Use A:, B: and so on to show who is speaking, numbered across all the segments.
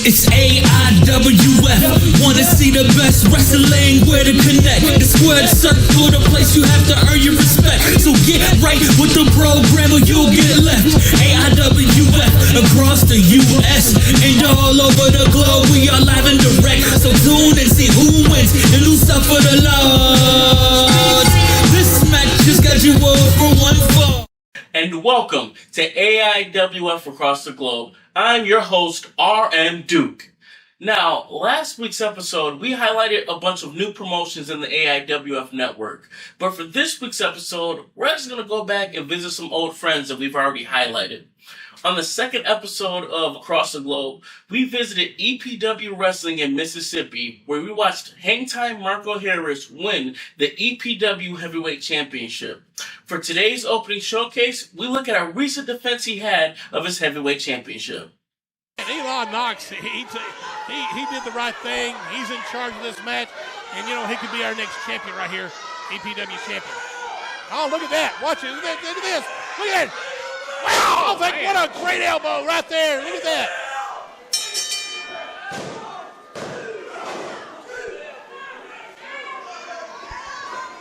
A: It's AIWF. Wanna see the best wrestling, where to connect. The squared circle, the place you have to earn your respect. So get right with the program or you'll get left. AIWF across the US and all over the globe. We are live and direct. So tune and see who wins and who's up for the Lord. This match just got you over for one fall.
B: And welcome to AIWF Across the Globe. I'm your host, RM Duke. Now, last week's episode, we highlighted a bunch of new promotions in the AIWF network. But for this week's episode, we're actually going to go back and visit some old friends that we've already highlighted. On the second episode of Across the Globe, we visited EPW Wrestling in Mississippi, where we watched Hangtime Marco Harris win the EPW Heavyweight Championship. For today's opening showcase, we look at a recent defense he had of his Heavyweight Championship.
C: And Elon Knox, he did the right thing. He's in charge of this match. And, you know, he could be our next champion right here, EPW champion. Oh, look at that. Watch it. Look at this. Look at it. Wow! What a great elbow right there. Look at that.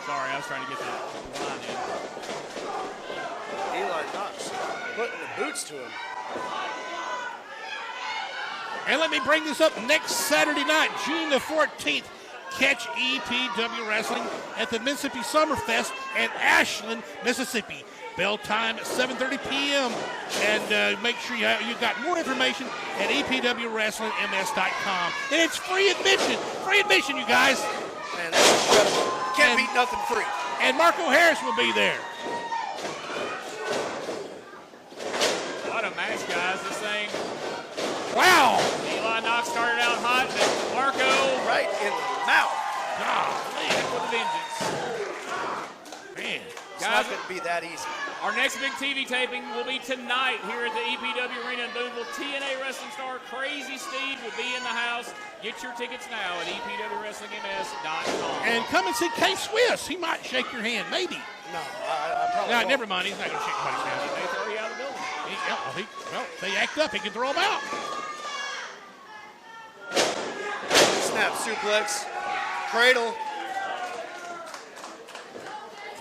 C: Sorry, I was trying to get that line in.
D: Eli Knox putting the boots to him.
C: And let me bring this up next Saturday night, June the 14th. Catch EPW Wrestling at the Mississippi Summerfest in Ashland, Mississippi. Bell time at 7:30 p.m. And make sure you got more information at EPWWrestlingMS.com. And it's free admission. Free admission, you guys.
D: Man, that's incredible. Can't beat nothing free.
C: And Marco Harris will be there.
E: What a match, guys. This thing.
C: Wow.
E: Eli Knox started out hot, and then Marco.
D: Right in the mouth.
E: Golly, with a vengeance. Man.
D: It's not going to be that easy.
E: Our next big TV taping will be tonight here at the EPW Arena in Boonville. TNA Wrestling star Crazy Steve will be in the house. Get your tickets now at EPWWrestlingMS.com.
C: And come and see K Swiss. He might shake your hand, maybe.
D: No, I probably won't.
C: Never mind. He's not going to shake anybody's hand.
E: They throw you out of the building.
C: Well, if they act up, he can throw them out.
D: Snap suplex. Cradle.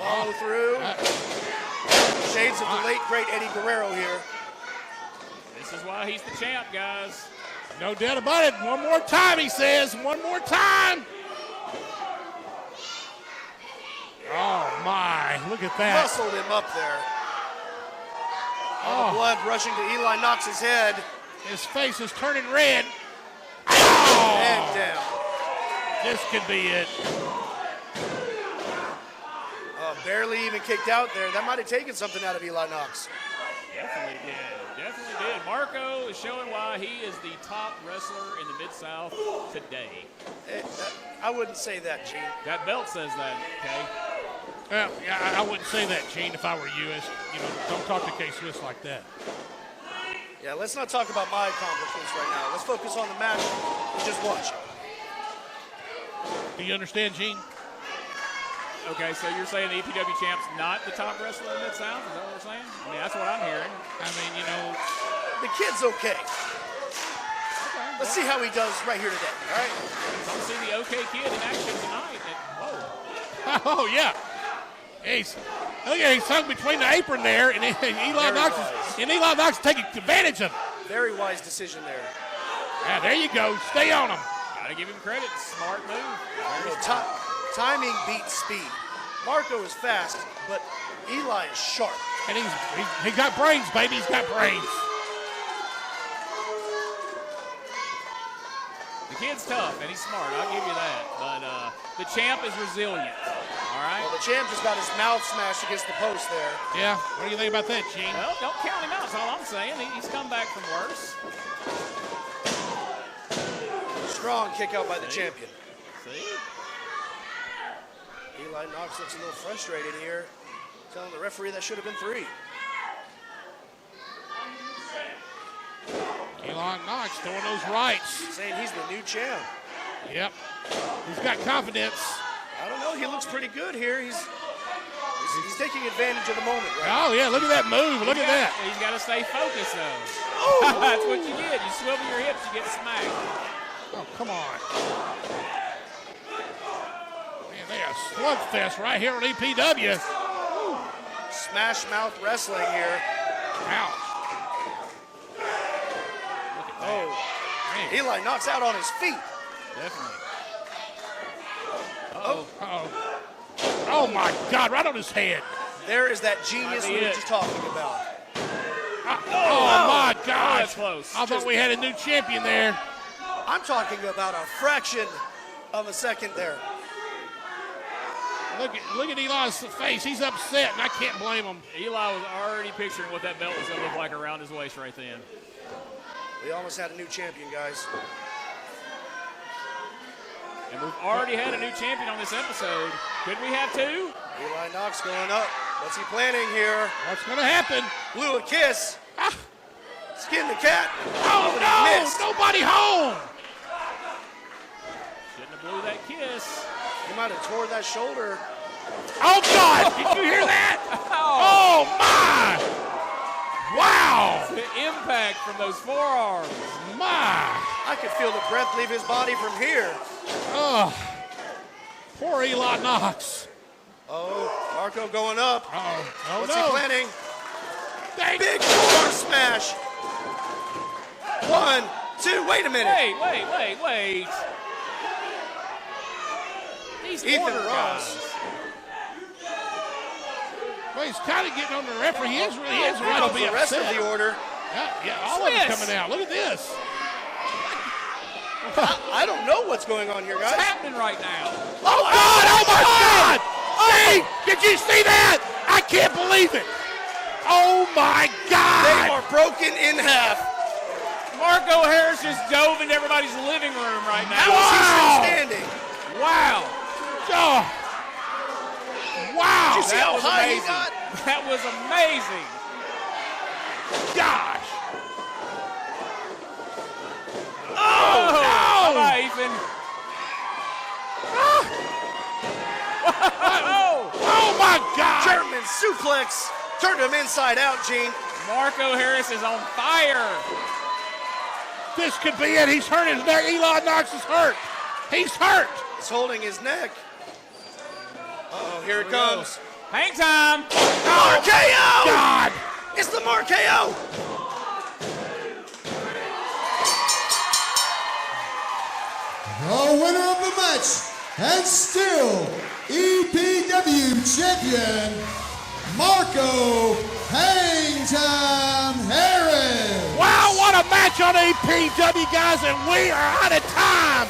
D: Follow through. Shades of the late, great Eddie Guerrero here.
E: This is why he's the champ, guys.
C: No doubt about it. One more time, he says. One more time. Oh, my. Look at that.
D: Muscled him up there. All the blood rushing to Eli Knox's head.
C: His face is turning red.
D: And down.
C: This could be it.
D: Barely even kicked out there. That might have taken something out of Eli Knox.
E: Definitely did. Marco is showing why he is the top wrestler in the Mid-South today.
D: I wouldn't say that, Gene.
E: That belt says that, okay?
C: Well, I wouldn't say that, Gene, if I were you. Don't talk to K Swiss like that.
D: Yeah, let's not talk about my accomplishments right now. Let's focus on the match and just watch.
C: Do you understand, Gene?
E: Okay, so you're saying the EPW champ's not the top wrestler in Mid-South? Is that what we're saying? I mean, that's what I'm hearing.
C: I mean,
D: the kid's okay. Let's see how he does right here today, all right?
E: Let's see the OK Kid in action tonight.
C: Oh, yeah. Look at he's hung between the apron there, and Eli Knox is taking advantage of it.
D: Very wise decision there.
C: Yeah, there you go. Stay on him.
E: Gotta give him credit. Smart move.
D: Timing beats speed. Marco is fast, but Eli is sharp.
C: And he got brains, baby. He's got brains.
E: The kid's tough, and he's smart. I'll give you that. But the champ is resilient. All right?
D: Well, the champ just got his mouth smashed against the post there.
C: Yeah. What do you think about that, Gene?
E: Well, don't count him out. That's all I'm saying. He's come back from worse.
D: Strong kick out by the champion.
E: See?
D: Eli Knox looks a little frustrated here, telling the referee that should have been 3.
C: Eli Knox throwing those rights.
D: Saying he's the new champ.
C: Yep. He's got confidence.
D: I don't know. He looks pretty good here. He's He's taking advantage of the moment, right?
C: Oh, yeah, look at that move. Look at that.
E: He's got to stay focused, though. That's what you get. You swivel your hips, you get smacked.
C: Oh, come on. Man, they are slugfest right here on EPW.
D: Smash mouth wrestling here.
C: Ouch.
D: Oh,
C: Man.
D: Eli knocks out on his feet.
E: Definitely.
C: Uh-oh. Uh-oh. Oh, my God, right on his head.
D: There is that genius we were just talking about.
C: Oh, my
E: Oh,
C: gosh.
E: that's close.
C: I thought we had a new champion there.
D: I'm talking about a fraction of a second there.
C: Look at Eli's face. He's upset, and I can't blame him.
E: Eli was already picturing what that belt was going to look like around his waist right then.
D: We almost had a new champion, guys.
E: And we've already had a new champion on this episode. Could we have two?
D: Eli Knox going up. What's he planning here?
C: What's going to happen?
D: Blew a kiss.
C: Ah.
D: Skin the cat.
C: Oh,
D: but he
C: no.
D: missed.
C: Nobody home.
E: Shouldn't have blew that kiss.
D: He might have tore that shoulder.
C: Oh, God. Did you hear that? Oh, my. Wow.
E: The impact from those forearms.
C: My.
D: I could feel the breath leave his body from here.
C: Oh, poor Eli Knox.
D: Oh, Marco going up.
C: Oh,
D: What's
C: no.
D: he planning?
C: Dang.
D: Big forearm smash. 1, 2, wait a minute.
E: Wait. These
D: Ethan
E: order
D: Ross.
E: guys.
C: Well, he's kind of getting on the referee. He is
D: Here
C: right to
D: comes
C: be
D: the rest
C: upset.
D: of the order.
C: Yeah, all of
E: Yes.
C: them coming out. Look at this.
D: I don't know what's going on here,
E: What's
D: guys.
E: happening right now?
C: Oh, God! Oh, my God! See? Did you see that? I can't believe it. Oh, my
D: They
C: God!
D: are broken in half.
E: Marco Harris just dove into everybody's living room right
D: How
E: now.
D: is he still
C: Wow.
D: standing?
E: Wow.
C: Oh. Wow!
D: Did you see how
E: was
D: high he
E: amazing.
D: got?
E: That was amazing.
C: Gosh!
E: Oh,
C: no.
E: bye-bye, Ethan. Oh,
C: Oh, my God!
D: German suplex. Turned him inside out, Gene.
E: Marco Harris is on fire.
C: This could be it. He's hurt his neck. Eli Knox is hurt. He's hurt.
D: He's holding his neck. Uh-oh, here it comes.
E: Hang time.
D: RKO!
C: God!
D: It's the RKO!
F: The winner of the match, and still EPW champion, Marco Hangtime Harris.
C: Wow, what a match on APW, guys, and we are out of time.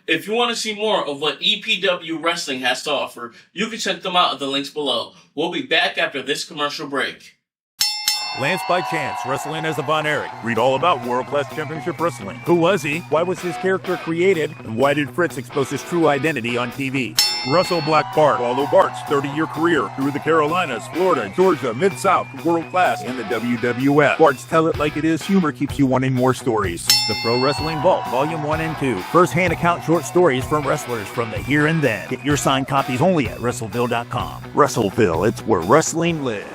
B: If you want to see more of what EPW Wrestling has to offer, you can check them out at the links below. We'll be back after this commercial break.
G: Lance by Chance, wrestling as the Von Erich. Read all about World Class Championship Wrestling. Who was he? Why was his character created? And why did Fritz expose his true identity on TV? Russell Black Bart. Follow Bart's 30-year career through the Carolinas, Florida, Georgia, Mid-South, World Class, and the WWF. Bart's Tell It Like It Is humor keeps you wanting more stories. The Pro Wrestling Vault, Volume 1 and 2. First-hand account short stories from wrestlers from the here and then. Get your signed copies only at WrestleVille.com. WrestleVille, it's where wrestling lives.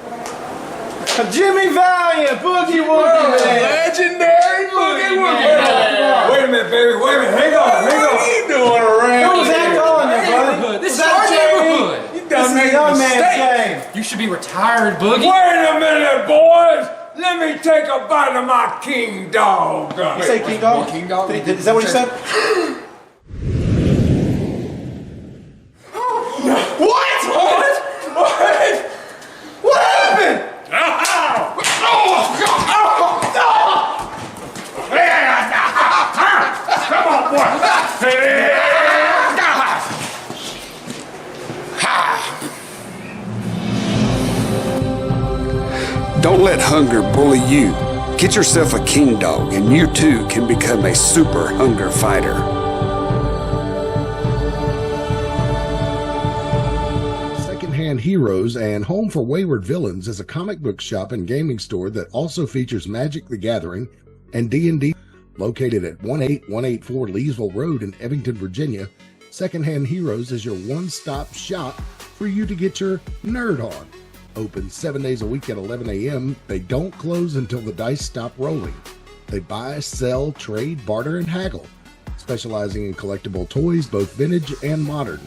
H: Jimmy Valiant, Boogie Woogie Man. Legendary Boogie Woogie Man. Wait a minute, baby. Wait a minute. Hang on. What are you doing around
I: What was that going there, buddy? This is our neighborhood.
H: You done made a mistake.
I: You should be retired, Boogie.
H: Wait a minute, boys. Let me take a bite of my king dog.
I: You say King Dog?
H: King Dog?
I: Is that what you said?
H: What? What happened? Come on, boy.
J: Don't let hunger bully you. Get yourself a king dog and you too can become a super hunger fighter.
F: Secondhand Heroes and Home for Wayward Villains is a comic book shop and gaming store that also features Magic the Gathering and D&D. Located at 18184 Leesville Road in Evanston, Virginia, Secondhand Heroes is your one-stop shop for you to get your nerd on. Open 7 days a week at 11 a.m., they don't close until the dice stop rolling. They buy, sell, trade, barter, and haggle, specializing in collectible toys, both vintage and modern,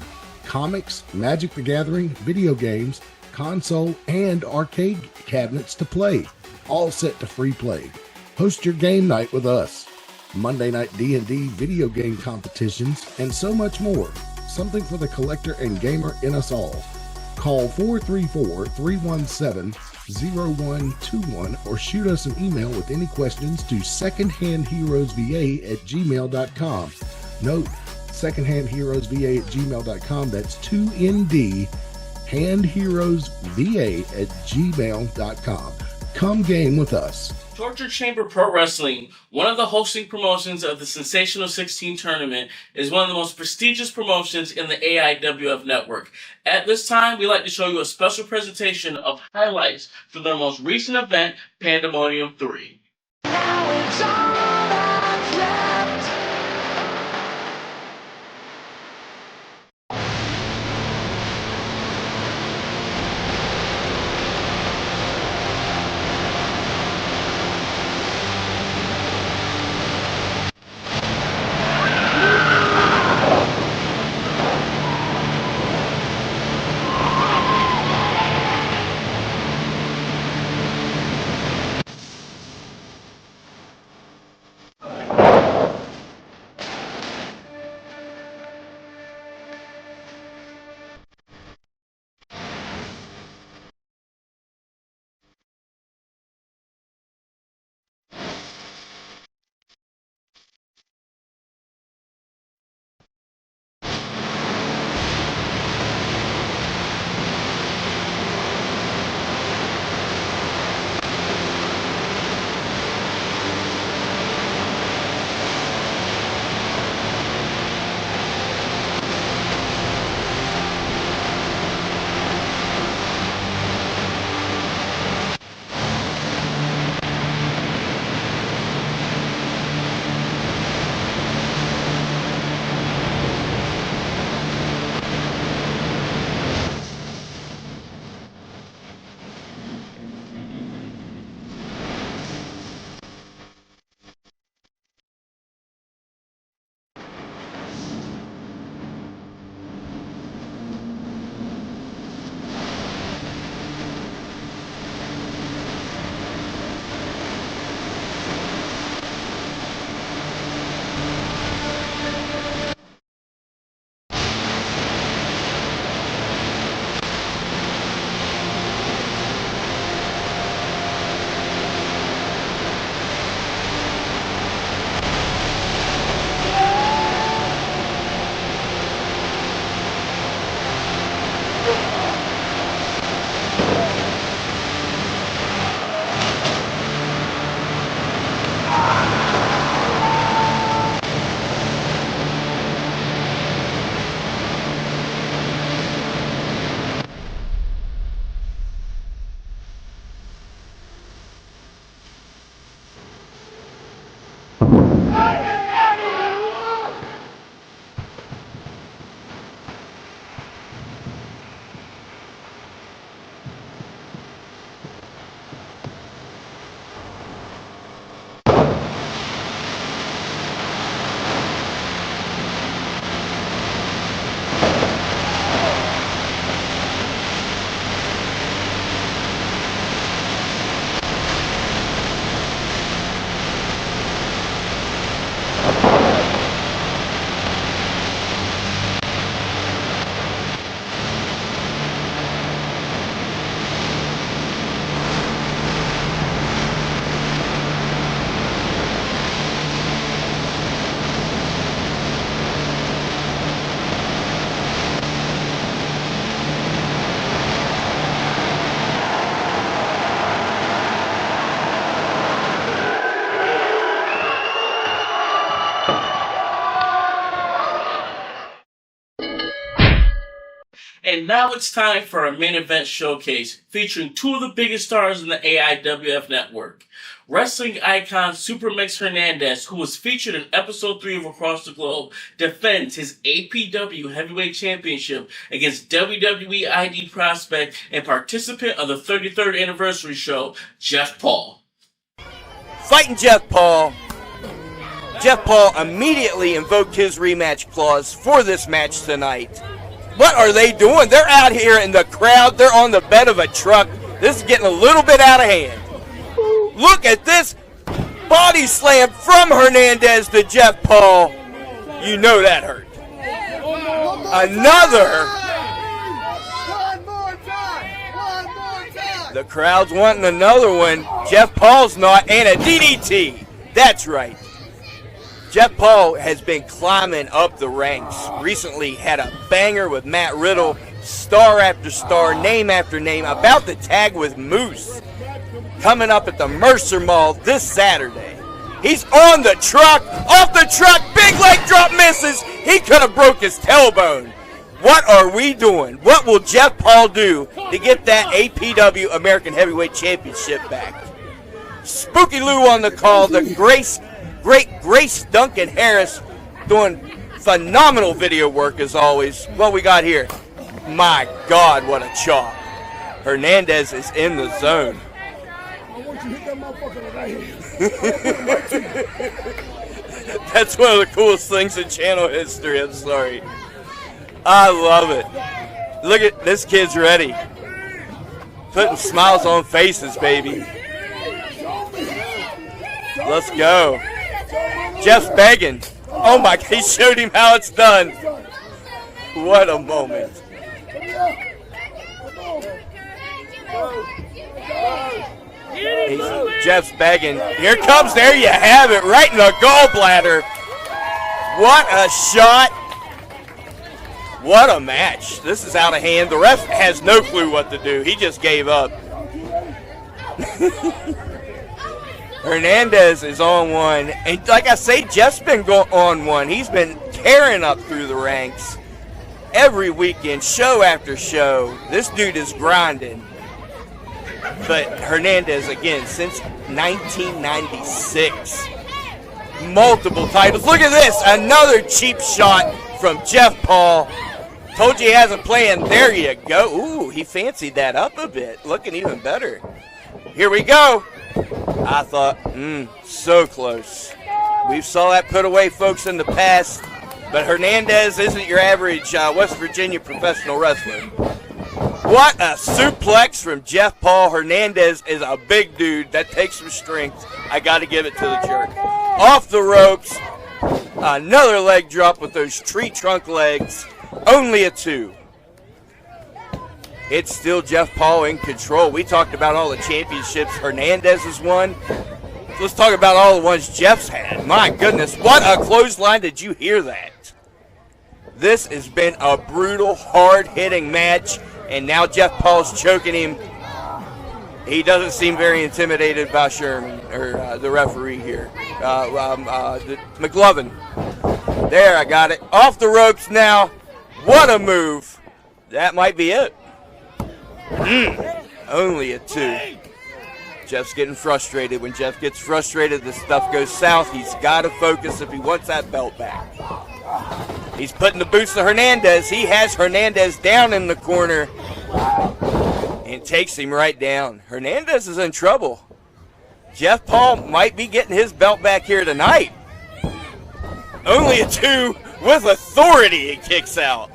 F: comics, Magic the Gathering, video games, console, and arcade cabinets to play, all set to free play. Host your game night with us. Monday night D&D video game competitions, and so much more. Something for the collector and gamer in us all. Call 434-317-0121 or shoot us an email with any questions to secondhandheroesva@gmail.com. Note, secondhandheroesva@gmail.com. That's 2ND, handheroesva@gmail.com. Come game with us.
B: Torture Chamber Pro Wrestling, one of the hosting promotions of the Sensational 16 tournament, is one of the most prestigious promotions in the AIWF network. At this time, we'd like to show you a special presentation of highlights from their most recent event, Pandemonium 3.
K: Now it's all that's left.
B: And now it's time for our main event showcase, featuring two of the biggest stars in the AIWF network. wrestling icon Supermix Hernandez, who was featured in episode 3 of Across the Globe, defends his APW Heavyweight Championship against WWE ID prospect and participant of the 33rd anniversary show, Jeff Paul.
L: Fighting Jeff Paul. Jeff Paul immediately invoked his rematch clause for this match tonight. What are they doing? They're out here in the crowd. They're on the bed of a truck. This is getting a little bit out of hand. Look at this body slam from Hernandez to Jeff Paul. You know that hurt. Another. The crowd's wanting another one. Jeff Paul's not. And a DDT. That's right. Jeff Paul has been climbing up the ranks. Recently had a banger with Matt Riddle, star after star, name after name, about to tag with Moose. Coming up at the Mercer Mall this Saturday. He's on the truck, off the truck, big leg drop misses. He could have broke his tailbone. What are we doing? What will Jeff Paul do to get that APW American Heavyweight Championship back? Spooky Lou on the call, the great Grace Duncan Harris doing phenomenal video work as always. What we got here? My God, what a chop. Hernandez is in the zone.
H: I want you to hit that motherfucker right here.
L: That's one of the coolest things in channel history. I'm sorry. I love it. Look at this kid's ready. Putting smiles on faces, baby. Let's go. Jeff's begging. Oh my, he showed him how it's done. What a moment. Jeff's begging. Here comes, there you have it, right in the gallbladder. What a shot. What a match. This is out of hand. The ref has no clue what to do. He just gave up. Hernandez is on one. And like I say, Jeff's been on one. He's been tearing up through the ranks every weekend, show after show. This dude is grinding. But Hernandez, again, since 1996. Multiple titles. Look at this. Another cheap shot from Jeff Paul. Told you he has a plan. There you go. Ooh, he fancied that up a bit. Looking even better. Here we go. I thought, so close. We saw that put away, folks, in the past. But Hernandez isn't your average West Virginia professional wrestler. What a suplex from Jeff Paul. Hernandez is a big dude. That takes some strength. I got to give it to the jerk. Off the ropes. Another leg drop with those tree trunk legs. Only a 2. It's still Jeff Paul in control. We talked about all the championships Hernandez has won. Let's talk about all the ones Jeff's had. My goodness, what a clothesline. Did you hear that? This has been a brutal, hard-hitting match, and now Jeff Paul's choking him. He doesn't seem very intimidated by Sherman, or the referee here. McLovin. There, I got it. Off the ropes now. What a move. That might be it. Only a 2. Jeff's getting frustrated. When Jeff gets frustrated, this stuff goes south. He's got to focus if he wants that belt back. He's putting the boots to Hernandez. He has Hernandez down in the corner and takes him right down. Hernandez is in trouble. Jeff Paul might be getting his belt back here tonight. Only a 2 with authority. He kicks out.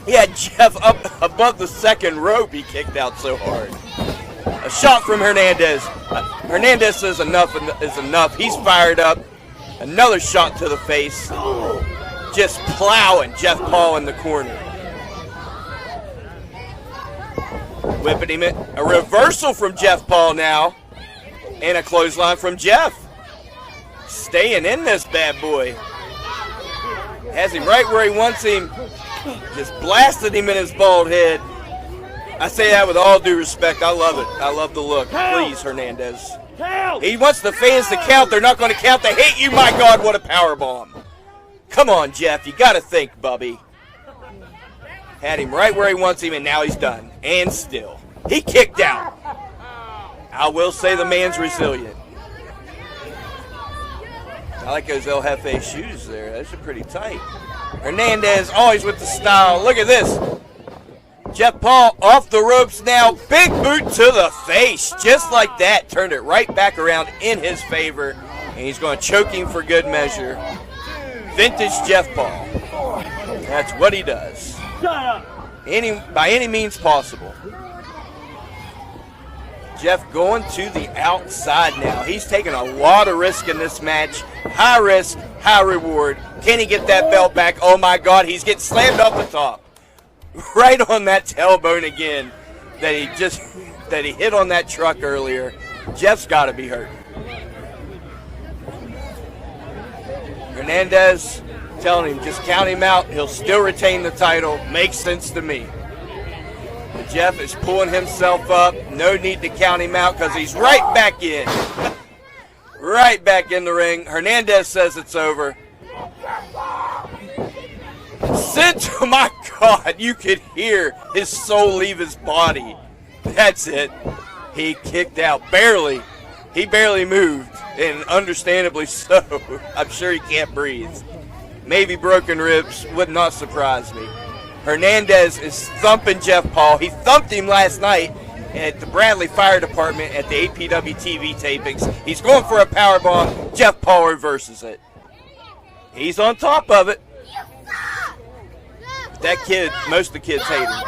L: He had Jeff up above the second rope. He kicked out so hard. A shot from Hernandez. Hernandez says enough is enough. He's fired up. Another shot to the face. Just plowing Jeff Paul in the corner. Whipping him in. A reversal from Jeff Paul now. And a clothesline from Jeff. Staying in this bad boy. Has him right where he wants him. Just blasted him in his bald head. I say that with all due respect. I love it. I love the look. Please, Hernandez. He wants the fans to count. They're not going to count. They hate you. My God, what a power bomb. Come on, Jeff. You got to think, Bubby. Had him right where he wants him, and now he's done. And still. He kicked out. I will say the man's resilient. I like those El Jefe shoes there. Those are pretty tight. Hernandez always with the style. Look at this. Jeff Paul off the ropes now. Big boot to the face. Just like that. Turned it right back around in his favor. And he's going to choke him for good measure. Vintage Jeff Paul. That's what he does. By any means possible. Jeff going to the outside now. He's taking a lot of risk in this match. High risk, high reward. Can he get that belt back? Oh my God, he's getting slammed off the top. Right on that tailbone again that he hit on that truck earlier. Jeff's got to be hurt. Hernandez telling him, just count him out. He'll still retain the title. Makes sense to me. But Jeff is pulling himself up. No need to count him out because he's right back in. Right back in the ring. Hernandez says it's over. Oh my God, you could hear his soul leave his body. That's it. He kicked out. Barely. He barely moved, and understandably so. I'm sure he can't breathe. Maybe broken ribs would not surprise me. Hernandez is thumping Jeff Paul. He thumped him last night at the Bradley Fire Department at the APW TV tapings. He's going for a powerbomb. Jeff Paul reverses it. He's on top of it. That kid, most of the kids hate him.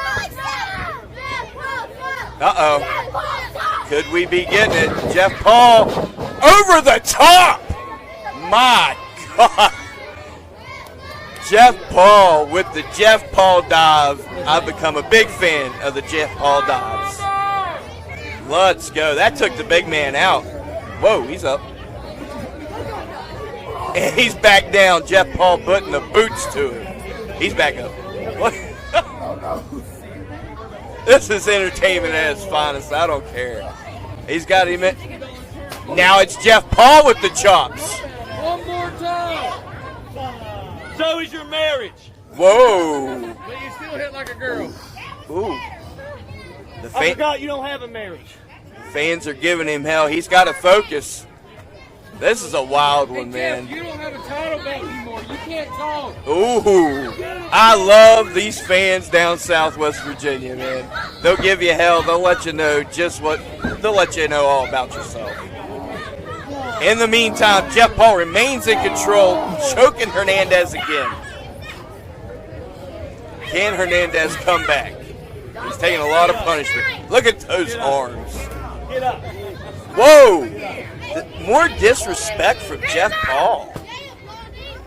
L: Uh-oh. Could we be getting it? Jeff Paul over the top. My God. Jeff Paul with the Jeff Paul dive. I've become a big fan of the Jeff Paul dives. Let's go. That took the big man out. Whoa, he's up. And he's back down. Jeff Paul putting the boots to him. He's back up. What? This is entertainment at its finest. I don't care. He's got him in. Now it's Jeff Paul with the chops.
H: One more time. So is your marriage.
L: Whoa.
H: But you still hit like a girl.
L: Ooh.
H: I forgot you don't have a marriage.
L: Fans are giving him hell. He's got to focus. This is a wild one, man.
H: You don't have a title belt anymore. You can't talk.
L: Ooh. I love these fans down Southwest Virginia, man. They'll give you hell. They'll let you know they'll let you know all about yourself. In the meantime, Jeff Paul remains in control, choking Hernandez again. Can Hernandez come back? He's taking a lot of punishment. Look at those arms.
H: Get up.
L: Whoa! More disrespect from Jeff Paul.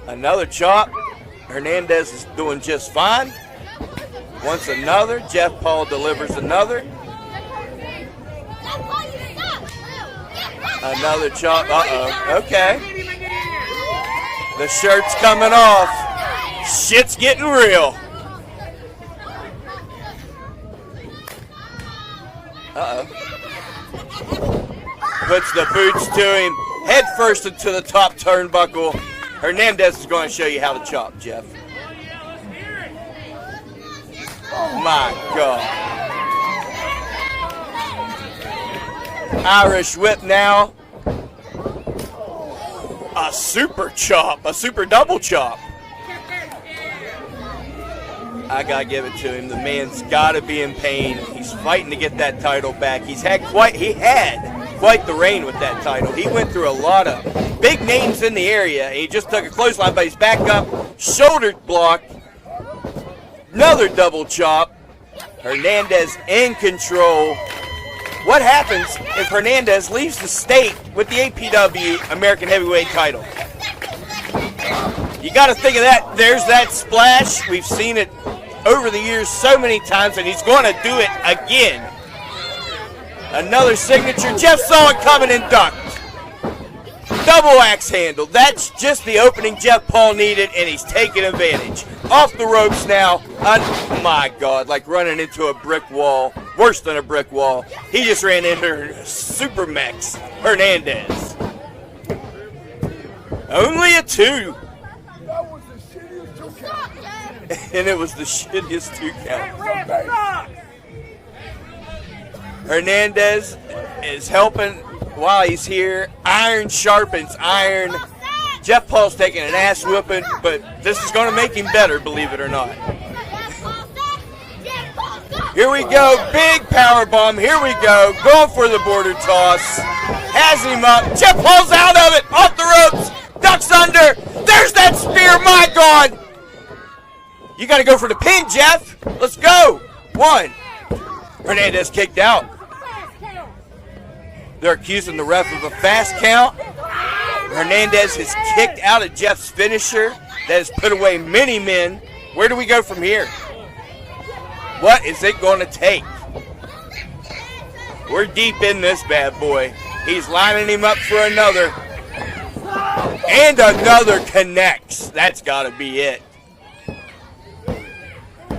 L: Another chop. Hernandez is doing just fine. Once another. Jeff Paul delivers another. Another chop. Uh-oh. Okay. The shirt's coming off. Shit's getting real. Uh-oh. Puts the boots to him. Head first into the top turnbuckle. Hernandez is going to show you how to chop, Jeff. My God. Irish whip now. A super chop. A super double chop. I got to give it to him. The man's got to be in pain. He's fighting to get that title back. He had quite the reign with that title. He went through a lot of big names in the area. He just took a clothesline, but he's back up. Shoulder block. Another double chop. Hernandez in control. What happens if Hernandez leaves the state with the APW American Heavyweight title? You got to think of that. There's that splash. We've seen it over the years so many times, and he's going to do it again. Another signature. Jeff saw it coming and ducked. Double axe handle. That's just the opening Jeff Paul needed, and he's taking advantage. Off the ropes now. Oh my God, like running into a brick wall. Worse than a brick wall. He just ran into Super Mex Hernandez. Only a 2. And it was the shittiest 2 count. Hernandez is helping while he's here. Iron sharpens iron. Jeff Paul's taking an ass whooping, but this is going to make him better, believe it or not. Here we go, big power bomb. Here we go, going for the border toss. Has him up. Jeff Paul's out of it, off the ropes, ducks under. There's that spear, my God. You got to go for the pin, Jeff. Let's go. 1. Hernandez kicked out. They're accusing the ref of a fast count. Hernandez has kicked out of Jeff's finisher that has put away many men. Where do we go from here? What is it going to take? We're deep in this bad boy. He's lining him up for another. And another connects. That's got to be it.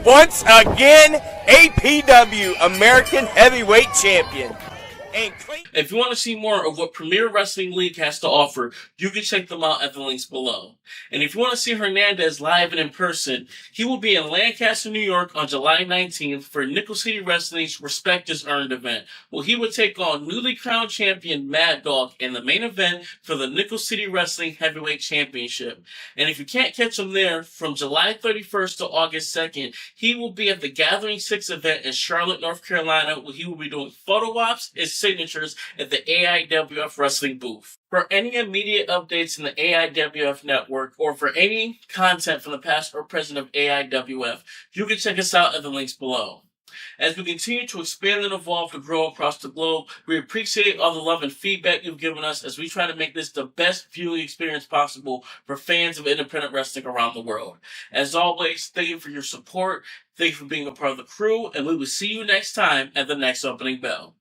L: Once again, APW American Heavyweight Champion.
B: If you want to see more of what Premier Wrestling League has to offer, you can check them out at the links below. And if you want to see Hernandez live and in person, he will be in Lancaster, New York on July 19th for Nickel City Wrestling's Respect is Earned event, where he would take on newly crowned champion Mad Dog in the main event for the Nickel City Wrestling Heavyweight Championship. And if you can't catch him there, from July 31st to August 2nd, he will be at the Gathering 6 event in Charlotte, North Carolina, where he will be doing photo ops and signatures at the AIWF Wrestling booth. For any immediate updates in the AIWF network, or for any content from the past or present of AIWF, you can check us out at the links below. As we continue to expand and evolve to grow across the globe, we appreciate all the love and feedback you've given us as we try to make this the best viewing experience possible for fans of independent wrestling around the world. As always, thank you for your support, thank you for being a part of the crew, and we will see you next time at the next opening bell.